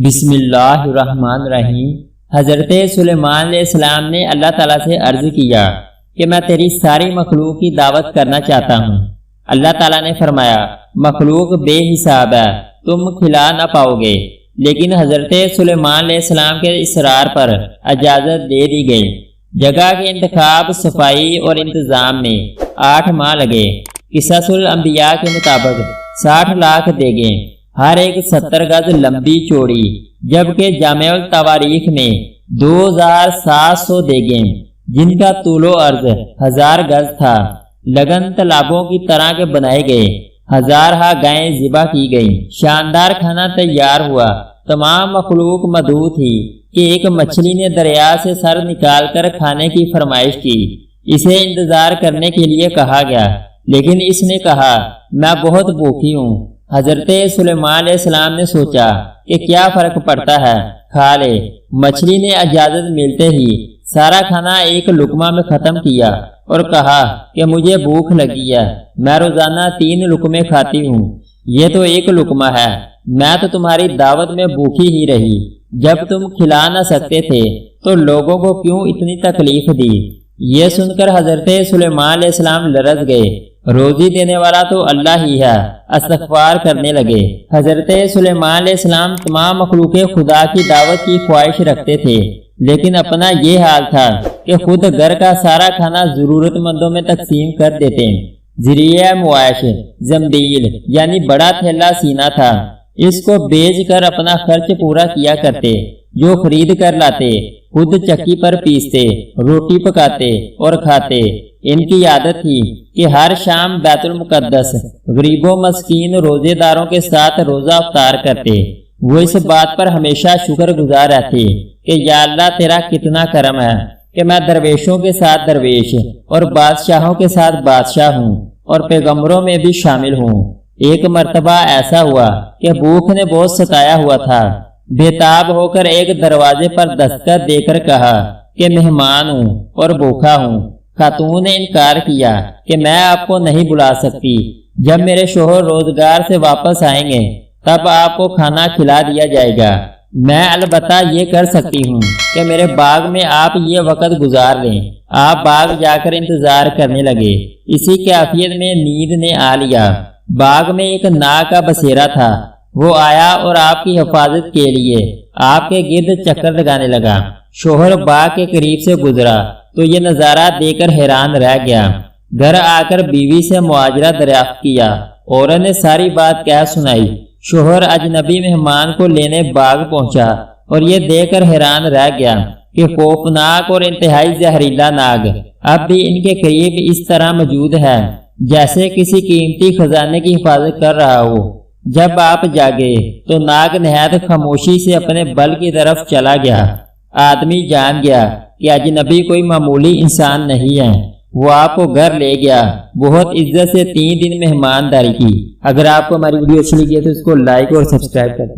بسم اللہ الرحمن الرحیم۔ حضرت سلیمان علیہ السلام نے اللہ تعالیٰ سے عرض کیا کہ میں تیری ساری مخلوق کی دعوت کرنا چاہتا ہوں۔ اللہ تعالیٰ نے فرمایا مخلوق بے حساب ہے، تم کھلا نہ پاؤ گے، لیکن حضرت سلیمان علیہ السلام کے اصرار پر اجازت دے دی گئی۔ جگہ کے انتخاب، صفائی اور انتظام میں 8 ماہ لگے۔ قصص الانبیاء کے مطابق 60 لاکھ دیگیں، ہر ایک 70 گز لمبی چوڑی، جبکہ جامع التواریخ میں 2700 دیگیں جن کا طول و عرض 1000 گز تھا، لگن تالابوں کی طرح کے بنائے گئے۔ 1000 گائیں ذبح کی گئیں۔ شاندار کھانا تیار ہوا۔ تمام مخلوق مدعو تھی کہ ایک مچھلی نے دریا سے سر نکال کر کھانے کی فرمائش کی۔ اسے انتظار کرنے کے لیے کہا گیا، لیکن اس نے کہا میں بہت بھوکی ہوں۔ حضرت سلیمان علیہ السلام نے سوچا کہ کیا فرق پڑتا ہے، کھا لے۔ مچھلی نے اجازت ملتے ہی سارا کھانا ایک لقمہ میں ختم کیا اور کہا کہ مجھے بھوک لگی ہے، میں روزانہ 3 لقمے کھاتی ہوں، یہ تو ایک لقمہ ہے، میں تو تمہاری دعوت میں بھوکی ہی رہی۔ جب تم کھلا نہ سکتے تھے تو لوگوں کو کیوں اتنی تکلیف دی؟ یہ سن کر حضرت سلیمان علیہ السلام لرز گئے۔ روزی دینے والا تو اللہ ہی ہے، استغفار کرنے لگے۔ حضرت سلیمان علیہ السلام تمام مخلوق خدا کی دعوت کی خواہش رکھتے تھے، لیکن اپنا یہ حال تھا کہ خود گھر کا سارا کھانا ضرورت مندوں میں تقسیم کر دیتے۔ ذریعہ معاش زمبیل یعنی بڑا تھیلا سینا تھا، اس کو بیچ کر اپنا خرچ پورا کیا کرتے۔ جو خرید کر لاتے خود چکی پر پیستے، روٹی پکاتے اور کھاتے۔ ان کی عادت تھی کہ ہر شام بیت المقدس غریبوں مسکین روزے داروں کے ساتھ روزہ افطار کرتے۔ وہ اس بات پر ہمیشہ شکر گزار رہتے کہ یا اللہ تیرا کتنا کرم ہے کہ میں درویشوں کے ساتھ درویش اور بادشاہوں کے ساتھ بادشاہ ہوں اور پیغمبروں میں بھی شامل ہوں۔ ایک مرتبہ ایسا ہوا کہ بھوک نے بہت ستایا ہوا تھا۔ بےتاب ہو کر ایک دروازے پر دستخط دے کر کہا کہ مہمان ہوں اور بھوکا ہوں۔ خاتون نے انکار کیا کہ میں آپ کو نہیں بلا سکتی، جب میرے شوہر روزگار سے واپس آئیں گے تب آپ کو کھانا کھلا دیا جائے گا۔ میں البتہ یہ کر سکتی ہوں کہ میرے باغ میں آپ یہ وقت گزار لیں۔ آپ باغ جا کر انتظار کرنے لگے۔ اسی کیفیت میں نیند نے آ لیا۔ باغ میں ایک ناگ کا بسیرا تھا، وہ آیا اور آپ کی حفاظت کے لیے آپ کے گرد چکر لگانے لگا۔ شوہر باغ کے قریب سے گزرا تو یہ نظارہ دیکھ کر حیران رہ گیا۔ گھر آ کر بیوی سے معاجرہ دریافت کیا۔ عورت نے ساری بات کہہ سنائی۔ شوہر اجنبی مہمان کو لینے باغ پہنچا اور یہ دیکھ کر حیران رہ گیا کہ خوفناک اور انتہائی زہریلا ناگ اب بھی ان کے قریب اس طرح موجود ہے جیسے کسی قیمتی خزانے کی حفاظت کر رہا ہو۔ جب آپ جاگے تو ناگ نہایت خاموشی سے اپنے بل کی طرف چلا گیا۔ آدمی جان گیا کہ اجنبی کوئی معمولی انسان نہیں ہے۔ وہ آپ کو گھر لے گیا، بہت عزت سے 3 دن مہمانداری کی۔ اگر آپ کو ہماری ویڈیو اچھی لگی ہے تو اس کو لائک اور سبسکرائب کریں۔